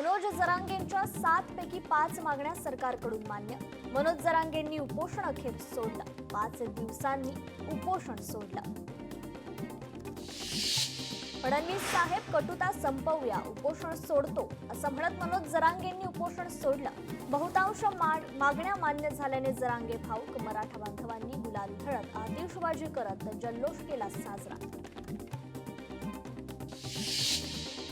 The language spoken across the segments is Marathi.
मनोज जरांगेंच्या 7 पैकी 5 मागण्या सरकारकडून मान्य। मनोज जरांगेंनी उपोषण अखेर सोडलं। 5 दिवसांनी उपोषण सोडलं। फडणवीस साहेब कटुता संपवूया, उपोषण सोडतो असं म्हणत मनोज जरांगेंनी उपोषण सोडलं। बहुतांश मागण्या मान्य झाल्याने जरांगे भाऊक मराठा बांधवांनी गुलाल उधळत आतिषबाजी करत जल्लोष केला साजरा।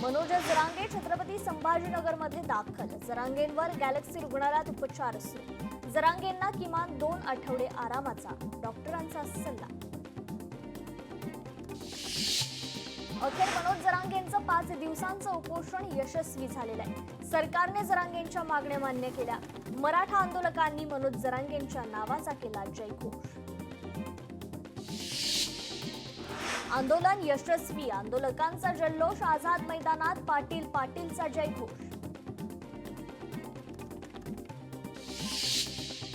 मनोज जरांगे छत्रपती संभाजीनगरमध्ये दाखल। जरांगेंवर गॅलेक्सी रुग्णालयात उपचार सुरू। जरांगेंना किमान 2 आठवडे आरामाचा डॉक्टरांचा सल्ला। अखेर मनोज जरांगेंचं 5 दिवसांचं उपोषण यशस्वी झालेलं आहे। सरकारने जरांगेंच्या मागण्या मान्य केल्या। मराठा आंदोलकांनी मनोज जरांगेंच्या नावाचा केला जयघोष। आंदोलन यशस्वी, आंदोलकांचा जल्लोष। आझाद मैदानात पाटीलचा जयघोष।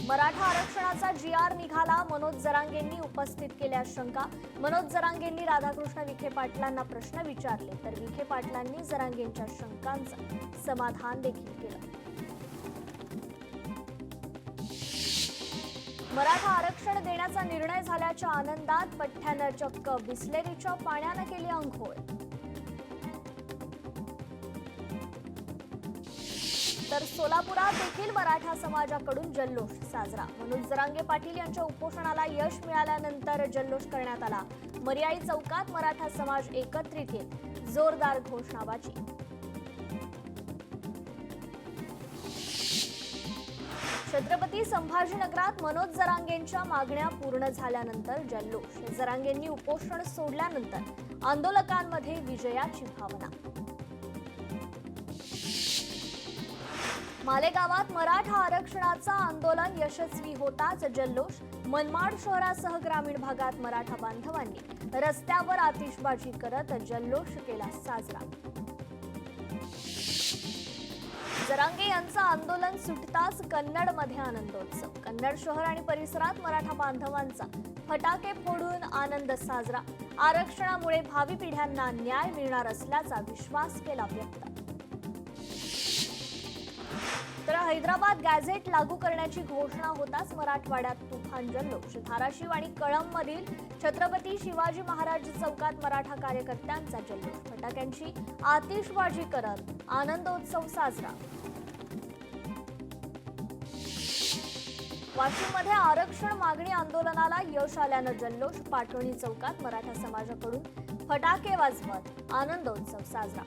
मराठा आरक्षणाचा GR निघाला, मनोज जरांगेंनी उपस्थित केल्या शंका। मनोज जरांगेंनी राधाकृष्ण विखे पाटलांना प्रश्न विचारले तर विखे पाटलांनी जरांगेंच्या शंकांचं समाधान देखील केलं। मराठा आरक्षण देण्याचा निर्णय झाल्याच्या आनंदात पठ्ठ्यानं चक्क बिस्लेरीच्या पाण्यानं केली अंघोळ। तर सोलापुरात देखील मराठा समाजाकडून जल्लोष साजरा। मनोज जरांगे पाटील यांच्या उपोषणाला यश मिळाल्यानंतर जल्लोष करण्यात आला। मर्याई चौकात मराठा समाज एकत्रित येत जोरदार घोषणाबाजी। छत्रपती संभाजीनगरात मनोज जरांगेंच्या मागण्या पूर्ण झाल्यानंतर जल्लोष। जरांगेंनी उपोषण सोडल्यानंतर आंदोलकांमध्ये विजयाची भावना। मालेगावात मराठा आरक्षणाचा आंदोलन यशस्वी होताच जल्लोष। मनमाड शहरासह ग्रामीण भागात मराठा बांधवांनी रस्त्यावर आतिषबाजी करत जल्लोष केला साजरा। जरांगे यांचं आंदोलन सुटताच कन्नडमध्ये आनंदोत्सव। कन्नड शहर आणि परिसरात मराठा बांधवांचा फटाके फोडून आनंद साजरा। आरक्षणामुळे भावी पिढ्यांना न्याय मिळणार असल्याचा विश्वास केला व्यक्त। तर हैदराबाद गॅझेट लागू करण्याची घोषणा होताच मराठवाड्यात तुफान जल्लोष। धाराशिव आणि कळंबमधील छत्रपती शिवाजी महाराज चौकात मराठा कार्यकर्त्यांचा जल्लोष। फटाक्यांची आतिषबाजी करत आनंदोत्सव साजरा। वाशिममध्ये आरक्षण मागणी आंदोलनाला यश आल्यानं जल्लोष। पाटोणी चौकात मराठा समाजाकडून फटाके वाजवत आनंदोत्सव साजरा।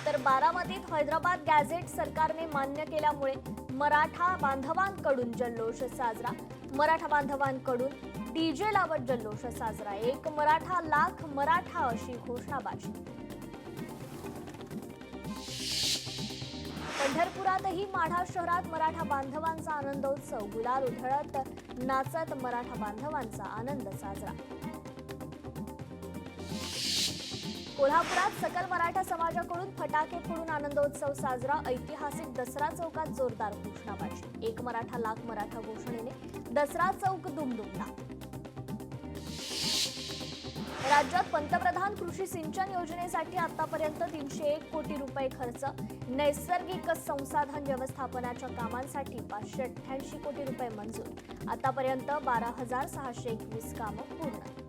तर बारामतीत हैदराबाद गॅझेट सरकारने मान्य केल्यामुळे मराठा बांधवांकडून जल्लोष साजरा। मराठा बांधवांकडून डीजे लावत जल्लोष साजरा। 1 मराठा लाख मराठा अशी घोषणाबाजी। पंढरपुरातही माढा शहरात मराठा बांधवांचा आनंदोत्सव। गुलाल उधळत नाचत मराठा बांधवांचा आनंद साजरा। कोल्हापुरात सकल मराठा समाजाकडून फटाके फोडून आनंदोत्सव साजरा। ऐतिहासिक दसरा चौकात जोरदार घोषणाबाजी। 1 मराठा लाख मराठा घोषणेने दसरा चौक दुमदुमला। राज्यात पंतप्रधान कृषी सिंचन योजनेसाठी आतापर्यंत 301 कोटी रुपये खर्च। नैसर्गिक संसाधन व्यवस्थापनाच्या कामांसाठी 588 कोटी रुपये मंजूर। आतापर्यंत 12,621 कामं पूर्ण।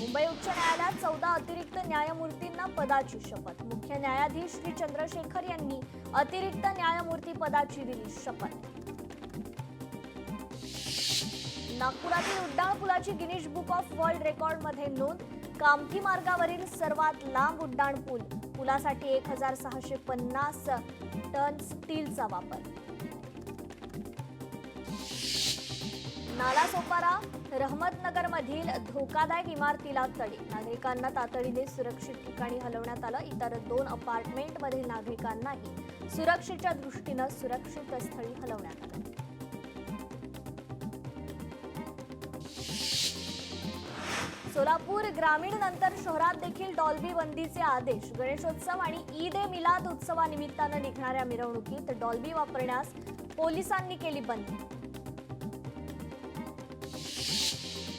मुंबई उच्च न्यायालयात 14 अतिरिक्त न्यायमूर्तींना पदाची शपथ। मुख्य न्यायाधीश श्री चंद्रशेखर यांनी अतिरिक्त न्यायमूर्ती पदाची दिली शपथ। नागपुरातील उड्डाणपुलाची गिनीज बुक ऑफ वर्ल्ड रेकॉर्डमध्ये नोंद। कामठी मार्गावरील सर्वात लांब उड्डाण पूल। पुलासाठी 1650 टन स्टीलचा वापर। नालासोपारा रहमतनगरमधील धोकादायक इमारतीला तडे। नागरिकांना तातडीने सुरक्षित ठिकाणी हलवण्यात आलं। इतर 2 अपार्टमेंटमधील नागरिकांनाही सुरक्षेच्या दृष्टीनं सुरक्षित स्थळी हलवण्यात आलं। सोलापूर ग्रामीण नंतर शहरात देखील डॉल्बी बंदीचे आदेश। गणेशोत्सव आणि ईद ए मिलाद उत्सवानिमित्तानं निघणाऱ्या मिरवणुकीत डॉल्बी वापरण्यास पोलिसांनी केली बंदी।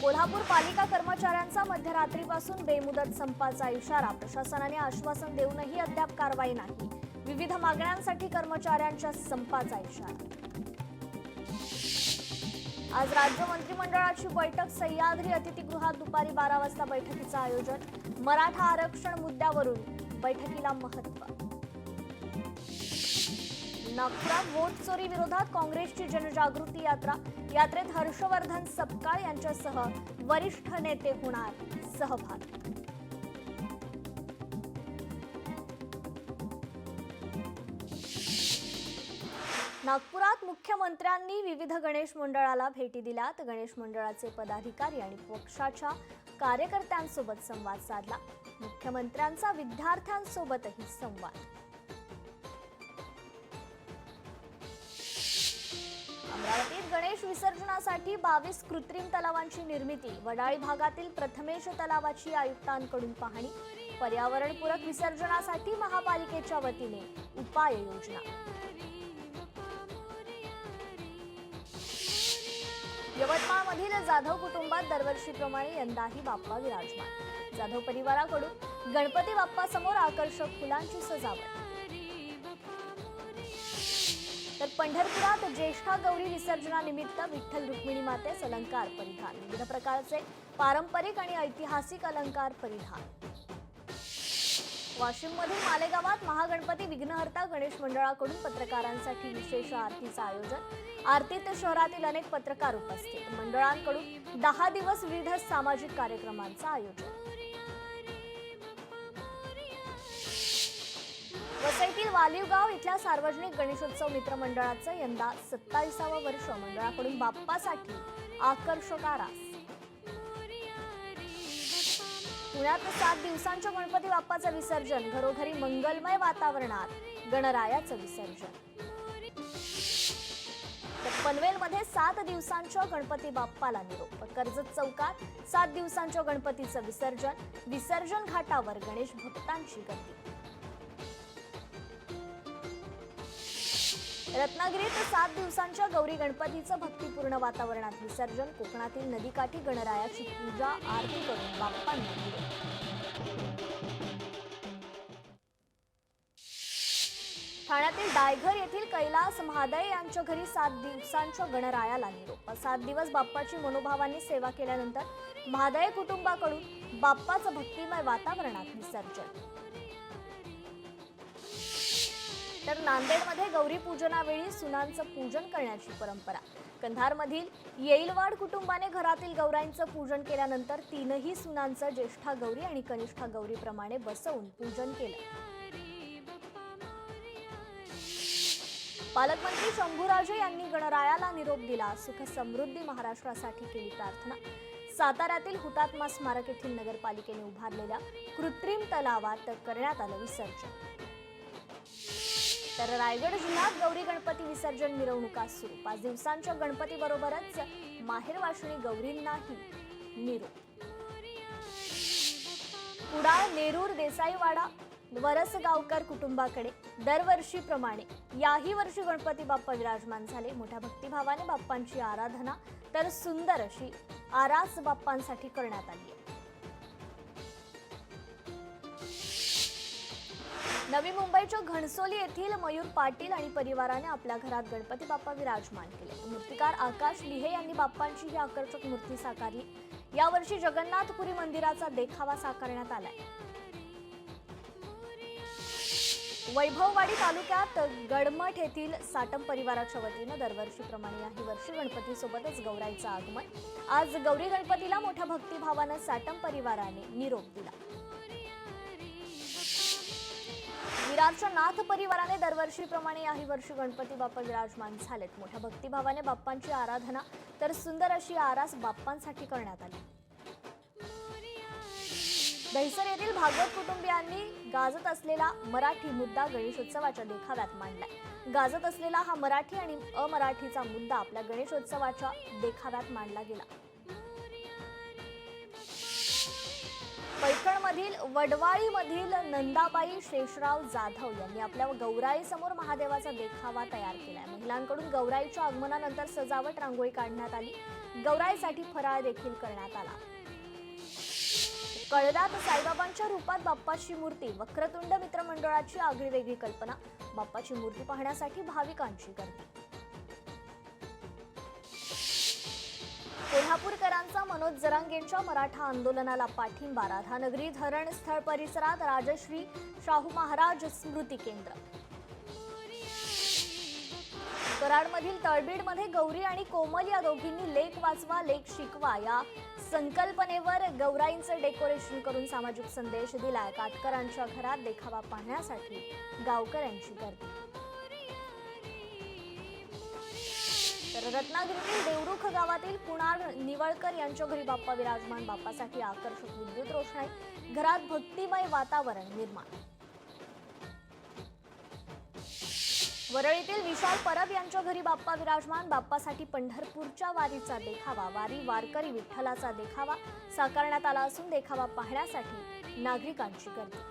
कोल्हापूर पालिका कर्मचाऱ्यांचा मध्यरात्रीपासून बेमुदत संपाचा इशारा. प्रशासनाने आश्वासन देऊनही अद्याप कारवाई नाही. विविध मागण्यांसाठी कर्मचाऱ्यांच्या संपाचा इशारा. आज राज्य मंत्रिमंडळाची बैठक. सह्याद्री अतिथीगृहात दुपारी 12 वाजता बैठकीचं आयोजन. मराठा आरक्षण मुद्द्यावरून बैठकीला महत्त्व. नागपुरात वोट चोरी विरोधात काँग्रेसची जनजागृती यात्रा. यात्रेत हर्षवर्धन सपकाळ यांच्यासह वरिष्ठ नेते होणार सहभागी. नागपुरात मुख्यमंत्र्यांनी विविध गणेश मंडळाला भेटी दिल्यात. गणेश मंडळाचे पदाधिकारी आणि पक्षाच्या कार्यकर्त्यांसोबत संवाद साधला. मुख्यमंत्र्यांचा विद्यार्थ्यांसोबतही संवाद. अमरावतीत गणेश विसर्जनासाठी 22 कृत्रिम तलावांची निर्मिती. वडाळी भागातील प्रथमेश तलावाची आयुक्तांकडून पाहणी. पर्यावरणपूरक विसर्जनासाठी महापालिकेच्या वतीने उपाययोजना. यवतमाळमधील जाधव कुटुंबात दरवर्षीप्रमाणे यंदाही बाप्पा विराजमान. जाधव परिवाराकडून गणपती बाप्पा समोर आकर्षक फुलांची सजावट. तर पंढरपुरात ज्येष्ठा गौरी विसर्जनानिमित्त विठ्ठल रुक्मिणी मातेस अलंकार परिधान. विविध प्रकारचे पारंपरिक आणि ऐतिहासिक अलंकार परिधान. वाशिममधील मालेगावात महागणपती विघ्नहर्ता गणेश मंडळाकडून पत्रकारांसाठी विशेष आरतीचं आयोजन. आरतीत शहरातील अनेक पत्रकार उपस्थित. मंडळांकडून 10 दिवस विविध सामाजिक कार्यक्रमांचं आयोजन. वसईतील वालिवगाव इथल्या सार्वजनिक गणेशोत्सव मित्र मंडळाचं यंदा 27वं वर्ष. मंडळाकडून बाप्पासाठी आकर्षक आरास. पुण्यात 7 दिवसांच्या गणपती बाप्पाचं विसर्जन. घरोघरी मंगलमय वातावरणात गणरायाचं विसर्जन. तर पनवेलमध्ये 7 दिवसांच्या गणपती बाप्पाला निरोप. कर्जत चौकात 7 दिवसांच्या गणपतीचं विसर्जन. विसर्जन घाटावर गणेश भक्तांची गर्दी. रत्नागिरीत 7 दिवसांच्या गौरी गणपतीचं भक्तिपूर्ण वातावरणात विसर्जन. कोकणातील नदीकाठी गणरायाची पूजा आरती करून बाप्पांना निरोप. ठाण्यातील डायघर येथील कैलास महादय यांच्या घरी 7 दिवसांच्या गणरायाला निरोप. 7 दिवस बाप्पाची मनोभावाने सेवा केल्यानंतर महादय कुटुंबाकडून बाप्पाचं भक्तिमय वातावरणात विसर्जन. तर नांदेडमध्ये गौरी पूजनावेळी सुनांचं पूजन करण्याची परंपरा. कंधारमधील येईलवाड कुटुंबाने घरातील गौराईंचं पूजन केल्यानंतर 3ही सुनांचं ज्येष्ठा गौरी आणि कनिष्ठा गौरीप्रमाणे बसवून पूजन केलं. पालकमंत्री शंभूराजे यांनी गणरायाला निरोप दिला. सुख समृद्धी महाराष्ट्रासाठी केली प्रार्थना. साताऱ्यातील हुतात्मा स्मारक येथील नगरपालिकेने उभारलेल्या कृत्रिम तलावात करण्यात आलं विसर्जन. तर रायगड जिल्ह्यात गौरी गणपती विसर्जन मिरवणुका सुरू. 5 दिवसांच्या गणपतीबरोबरच माहेरवाशिणी गौरींनाही निरोप. कुडाळ, नेरूर, देसाईवाडा, वरसगावकर कुटुंबाकडे दरवर्षीप्रमाणे याही वर्षी गणपती बाप्पा विराजमान झाले. मोठ्या भक्तिभावाने बाप्पांची आराधना तर सुंदर अशी आरास बाप्पांसाठी करण्यात आली. नवी मुंबईच्या घणसोली येथील मयूर पाटील आणि परिवाराने आपल्या घरात गणपती बाप्पा विराजमान केले. मूर्तिकार आकाश लिहे यांनी बाप्पांची ही आकर्षक मूर्ती साकारली. यावर्षी जगन्नाथपुरी मंदिराचा देखावा साकारण्यात आलाय. वैभववाडी तालुक्यात गडमठ येथील साटम परिवाराच्या वतीनं दरवर्षीप्रमाणे याही वर्षी गणपतीसोबतच गौराईचं आगमन. आज गौरी गणपतीला मोठ्या भक्तिभावानं साटम परिवाराने निरोप दिला. विरारच्या नाथ परिवाराने दरवर्षीप्रमाणे याही वर्षी गणपती बाप्पा विराजमान झालेत. मोठ्या भक्तिभावाने बाप्पांची आराधना तर सुंदर अशी आरास बाप्पांसाठी करण्यात आली. दहिसर येथील भागवत कुटुंबियांनी गाजत असलेला मराठी मुद्दा गणेशोत्सवाच्या देखाव्यात मांडलाय. गाजत असलेला हा मराठी आणि अमराठीचा मुद्दा आपल्या गणेशोत्सवाच्या देखाव्यात मांडला गेला. पैठणमधील वडवाळीमधील नंदाबाई शेषराव जाधव यांनी आपल्या गौराईसमोर महादेवाचा देखावा तयार केलाय. महिलांकडून गौराईच्या आगमनानंतर सजावट रांगोळी काढण्यात आली. गौराईसाठी फराळ देखील करण्यात आला. कळदात साईबाबांच्या रूपात बाप्पाची मूर्ती. वक्रतुंड मित्र मंडळाची आगळीवेगळी कल्पना. बाप्पाची मूर्ती पाहण्यासाठी भाविकांची गर्दी. कोल्हापूरकरांचा मनोज जरांगेंच्या मराठा आंदोलनाला पाठिंबा. राधानगरी धरण स्थळ परिसरात राजश्री शाहू महाराज स्मृती केंद्र. कराडमधील तळबीडमध्ये गौरी आणि कोमल या दोघींनी लेक वाचवा लेक शिकवा या संकल्पनेवर गौराईंचं डेकोरेशन करून सामाजिक संदेश दिलाय. काटकरांच्या घरात देखावा पाहण्यासाठी गावकऱ्यांची गर्दी. तर रत्नागिरीतील देवरुख गावातील कुणाल निवळकर यांच्या घरी बाप्पा विराजमान. बाप्पासाठी आकर्षक विद्युत रोषणाई. घरात भक्तिमय वातावरण निर्माण. वरळीतील विशाल परब यांच्या घरी बाप्पा विराजमान. बाप्पासाठी पंढरपूरच्या वारीचा देखावा. वारी वारकरी विठ्ठलाचा देखावा साकारण्यात आला असून देखावा पाहण्यासाठी नागरिकांची गर्दी.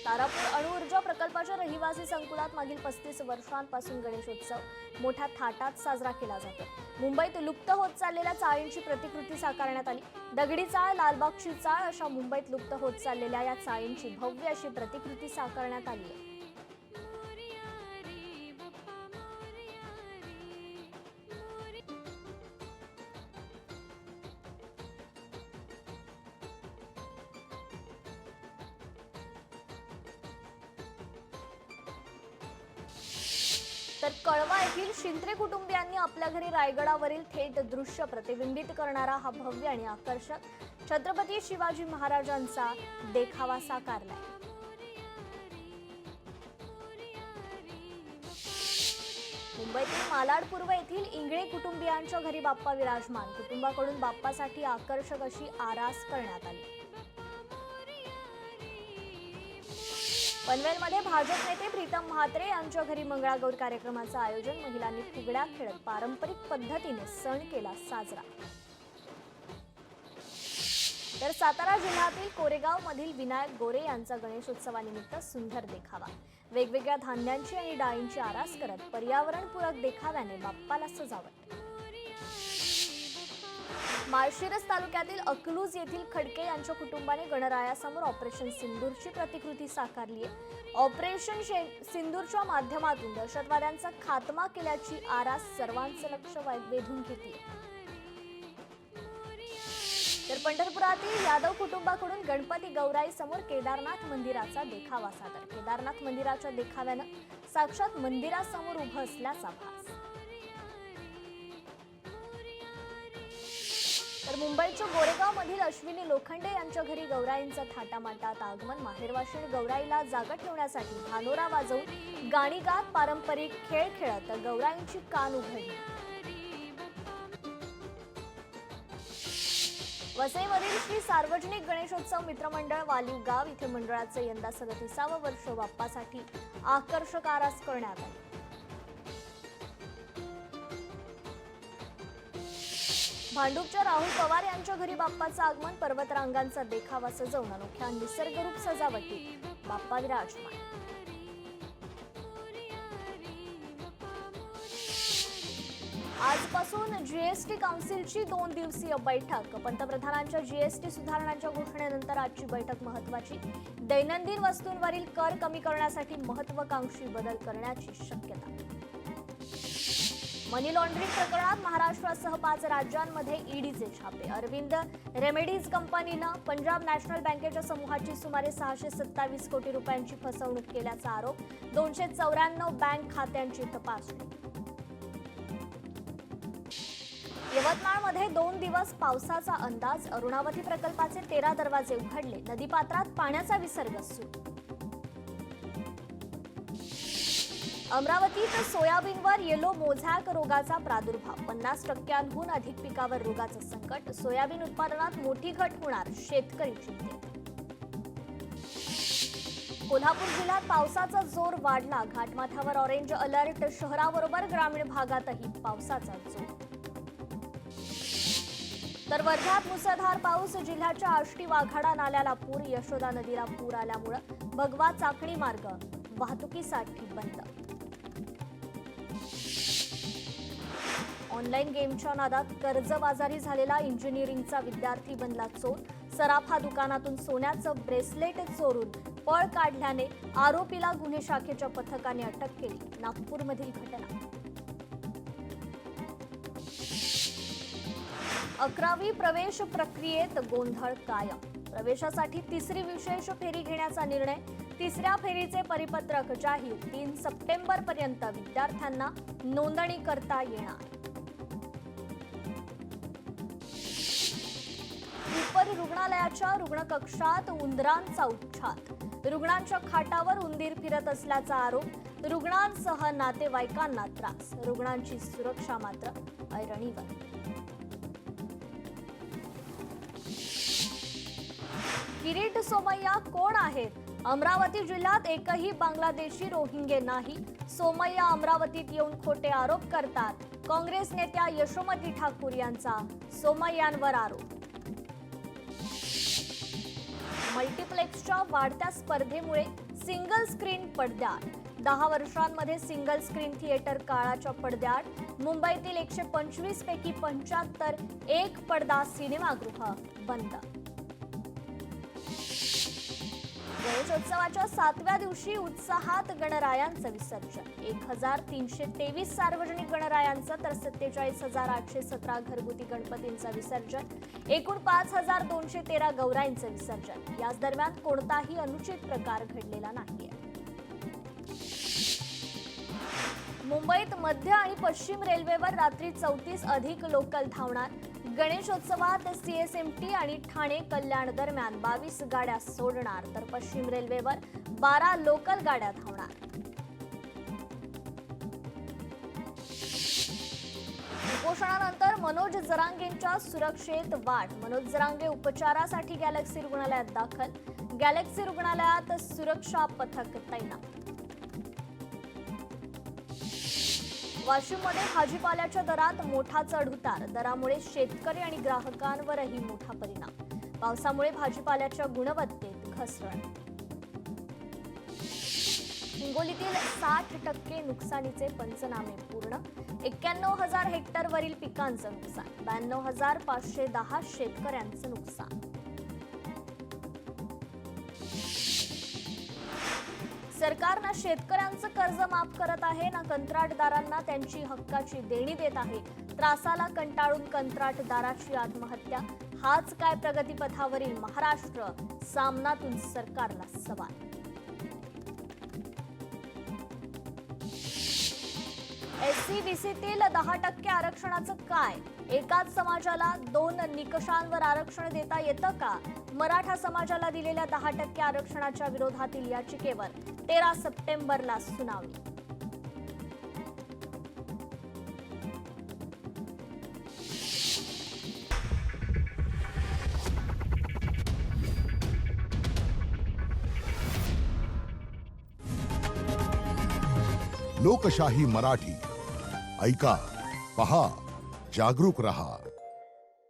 तारापूर अणुऊर्जा प्रकल्पाच्या रहिवासी संकुलात मागील 35 वर्षांपासून गणेशोत्सव मोठ्या थाटात साजरा केला जातो. मुंबईत लुप्त होत चाललेल्या चाळींची प्रतिकृती साकारण्यात आली. दगडी चाळ, लालबागची चाळ अशा मुंबईत लुप्त होत चाललेल्या या चाळींची भव्य अशी प्रतिकृती साकारण्यात आली आहे. तर कळवा येथील शिंत्रे कुटुंबियांनी आपल्या घरी रायगडावरील थेट दृश्य प्रतिबिंबित करणारा हा भव्य आणि आकर्षक छत्रपती शिवाजी महाराजांचा देखावा साकारलाय. मुंबईतील मालाड पूर्व येथील इंगळे कुटुंबियांच्या घरी बाप्पा विराजमान. कुटुंबाकडून बाप्पासाठी आकर्षक अशी आरास करण्यात आली. पनवेलमध्ये भाजप नेते प्रीतम म्हात्रे यांच्या घरी मंगळागौर कार्यक्रमाचं आयोजन. महिलांनी फुगड्या खेळत पारंपरिक पद्धतीने सण केला साजरा. तर सातारा जिल्ह्यातील कोरेगाव मधील विनायक गोरे यांचा गणेशोत्सवानिमित्त सुंदर देखावा. वेगवेगळ्या धान्यांची आणि डाळींची आरास करत पर्यावरणपूरक देखाव्याने बाप्पाला सजावट. माळशिरस तालुक्यातील अकलूज येथील खडके यांच्या कुटुंबाने गणरायासमोर ऑपरेशन सिंदूरची प्रतिकृती साकारली आहे. ऑपरेशन सिंदूरच्या माध्यमातून दहशतवाद्यांचा खात्मा केल्याची आरास सर्वांचं लक्ष वेधून घेतली. तर पंढरपुरातील यादव कुटुंबाकडून गणपती गौराई समोर केदारनाथ मंदिराचा देखावा सादर. केदारनाथ मंदिराच्या देखाव्यानं साक्षात मंदिरासमोर उभं असल्याचा भास. तर मुंबईच्या गोरेगाव मधील अश्विनी लोखंडे यांच्या घरी गौराईंचं थाटामाटात आगमन. माहेरवाशीण गौराईला जागा ठेवण्यासाठी धानोरा वाजवून गाणी गात पारंपरिक खेळ खेळत गौराईंची कान उघडली. वसईमधील श्री सार्वजनिक गणेशोत्सव मित्रमंडळ वालीव गाव इथे मंडळाचं यंदा 37वे वर्ष बाप्पासाठी आकर्षक आरास करण्यात आली. भांडूपच्या राहुल पवार यांच्या घरी बाप्पाचं आगमन. पर्वतरांगांचा देखावा सजवून अनोख्या निसर्गरूप सजावटीत बाप्पा विराजमान. आजपासून जीएसटी काउन्सिलची 2 दिवसीय बैठक. पंतप्रधानांच्या जीएसटी सुधारणांच्या घोषणेनंतर आजची बैठक महत्त्वाची. दैनंदिन वस्तूंवरील कर कमी करण्यासाठी महत्त्वाकांक्षी बदल करण्याची शक्यता. मनी लॉन्ड्रिंग प्रकरणात महाराष्ट्रासह 5 राज्यांमध्ये ईडीचे छापे. अरविंद रेमेडीज कंपनीनं पंजाब नॅशनल बँकेच्या समूहाची सुमारे 627 कोटी रुपयांची फसवणूक केल्याचा आरोप. 294 बँक खात्यांची तपासणी. यवतमाळमध्ये 2 दिवस पावसाचा अंदाज. अरुणावती प्रकल्पाचे 13 दरवाजे उघडले. नदीपात्रात पाण्याचा विसर्ग सुरू. अमरावतीत सोयाबीनवर येलो मोझॅक रोगाचा प्रादुर्भाव. 50%हून अधिक पिकावर रोगाचं संकट. सोयाबीन उत्पादनात मोठी घट होणार, शेतकरी चिंतेत. कोल्हापूर जिल्ह्यात पावसाचा जोर वाढला. घाटमाथ्यावर ऑरेंज अलर्ट. शहराबरोबर ग्रामीण भागातही पावसाचा जोर. तर वर्ध्यात मुसळधार पाऊस, जिल्ह्याच्या आष्टी वाघाडा नाल्याला पूर, यशोदा नदीला पूर आल्यामुळे भगवा चाकणी मार्ग वाहतुकीसाठी बंद. ऑनलाईन गेमच्या नादात कर्जबाजारी झालेला इंजिनिअरिंगचा विद्यार्थी बनला चोर. सराफा दुकानातून सोन्याचं ब्रेसलेट चोरून पळ काढल्याने आरोपीला गुन्हे शाखेच्या पथकाने अटक केली. नागपूरमधील घटना. 11वी प्रवेश प्रक्रियेत गोंधळ कायम. प्रवेशासाठी तिसरी विशेष फेरी घेण्याचा निर्णय. तिसऱ्या फेरीचे परिपत्रक जाहीर. 3 सप्टेंबर पर्यंत विद्यार्थ्यांना नोंदणी करता येणार. उपर रुग्णालयाच्या रुग्णकक्षात उंदरांचा उच्छाद. रुग्णांच्या खाटावर उंदीर फिरत असल्याचा आरोप. रुग्णांसह नातेवाईकांना त्रास. रुग्णांची सुरक्षा मात्र ऐरणीवर. किरीट सोमय्या कोण आहेत? अमरावती जिल्ह्यात एकही बांगलादेशी रोहिंगे नाही. सोमय्या अमरावतीत येऊन खोटे आरोप करतात. काँग्रेस नेत्या यशोमती ठाकूर यांचा सोमय्यांवर आरोप. मल्टिप्लेक्सच्या वाढत्या स्पर्धेमुळे सिंगल स्क्रीन पडद्याआड. 10 वर्षांमध्ये सिंगल स्क्रीन थिएटर काळाच्या पडद्याआड. मुंबईतील 125 पैकी 75 एक पडदा सिनेमागृह बंद. गणेशोत्सवाच्या 7व्या दिवशी उत्साहात गणरायांचं विसर्जन. 1323 सार्वजनिक गणरायांचं तर 47,817 घरगुती गणपतींचं विसर्जन. एकूण 5,213 गौराईंचं विसर्जन. याच दरम्यान कोणताही अनुचित प्रकार घडलेला नाहीये. मुंबईत मध्य आणि पश्चिम रेल्वेवर रात्री 34 अधिक लोकल धावणार. गणेशोत्सवात CSMT आणि ठाणे कल्याण दरम्यान 22 गाड्या सोडणार. तर पश्चिम रेल्वेवर 12 लोकल गाड्या धावणार. उपोषणानंतर मनोज जरांगेंच्या सुरक्षेत वाढ. मनोज जरांगे उपचारासाठी गॅलेक्सी रुग्णालयात दाखल. गॅलेक्सी रुग्णालयात सुरक्षा पथक तैनात. वाशिममध्ये भाजीपाल्याच्या दरात मोठा चढउतार. दरामुळे शेतकरी आणि ग्राहकांवरही मोठा परिणाम. पावसामुळे भाजीपाल्याच्या गुणवत्तेत घसरण. हिंगोलीतील 60% नुकसानीचे पंचनामे पूर्ण. 91,000 हेक्टरवरील पिकांचं नुकसान. 92,510 शेतकऱ्यांचं नुकसान. सरकारनं शेतकऱ्यांचं कर्ज माफ करत आहे ना कंत्राटदारांना त्यांची हक्काची देणी देत आहे. त्रासाला कंटाळून कंत्राटदाराची आत्महत्या. हाच काय प्रगतीपथावरील महाराष्ट्र? सामनातून सरकारला सवाल. SC-BCतील 10% आरक्षणाचं काय? एकाच समाजाला 2 निकषांवर आरक्षण देता येतं का? मराठा समाजाला दिलेल्या 10% आरक्षणाच्या विरोधातील याचिकेवर 13 सप्टेंबरला सुनावणी. लोकशाही मराठी ऐका, पहा, जागरूक रहा.